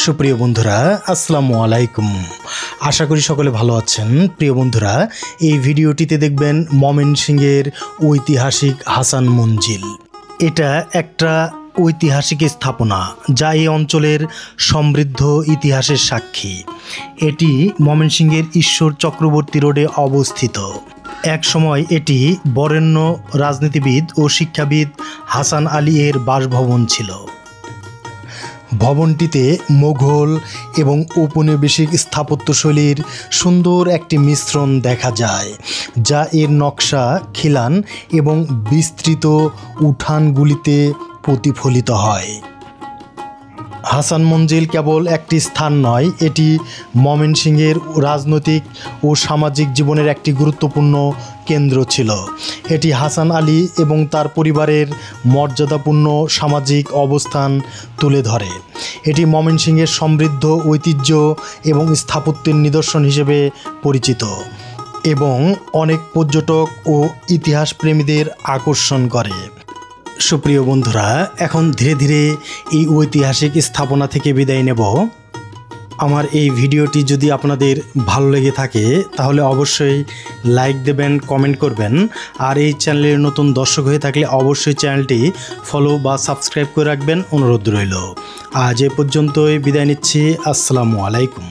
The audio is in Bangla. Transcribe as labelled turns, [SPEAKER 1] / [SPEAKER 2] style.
[SPEAKER 1] সুপ্রিয় বন্ধুরা আসসালামু আলাইকুম। আশা করি সকলে ভালো আছেন। প্রিয় বন্ধুরা, এই ভিডিওটিতে দেখবেন ময়মনসিংহের ঐতিহাসিক হাসান মঞ্জিল। এটা একটা ঐতিহাসিক স্থাপনা যা এই অঞ্চলের সমৃদ্ধ ইতিহাসের সাক্ষী। এটি ময়মনসিংহের ঈশ্বর চক্রবর্তী রোডে অবস্থিত। এক সময় এটি বরেণ্য রাজনীতিবিদ ও শিক্ষাবিদ হাসান আলী এর বাসভবন ছিল। ভবনটিতে মোঘল এবং ঔপনিবেশিক স্থাপত্যশৈলীর সুন্দর একটি মিশ্রণ দেখা যায়, যা এর নকশা, খিলান এবং বিস্তৃত উঠানগুলিতে প্রতিফলিত হয়। হাসান মঞ্জিল কেবল একটি স্থান নয়, এটি ময়মনসিংহের রাজনৈতিক ও সামাজিক জীবনের একটি গুরুত্বপূর্ণ কেন্দ্র ছিল। এটি হাসান আলী এবং তার পরিবারের মর্যাদাপূর্ণ সামাজিক অবস্থান তুলে ধরে। এটি ময়মনসিংহের সমৃদ্ধ ঐতিহ্য এবং স্থাপত্যের নিদর্শন হিসেবে পরিচিত এবং অনেক পর্যটক ও ইতিহাসপ্রেমীদের আকর্ষণ করে। সুপ্রিয় বন্ধুরা, এখন ধীরে ধীরে এই ঐতিহাসিক স্থাপনা থেকে বিদায় নেব। আমার এই ভিডিওটি যদি আপনাদের ভালো লেগে থাকে তাহলে অবশ্যই লাইক দেবেন, কমেন্ট করবেন, আর এই চ্যানেলের নতুন দর্শক হয়ে থাকলে অবশ্যই চ্যানেলটি ফলো বা সাবস্ক্রাইব করে রাখবেন, অনুরোধ রইল। আজ এ পর্যন্তই বিদায় নিচ্ছি। আসসালামু আলাইকুম।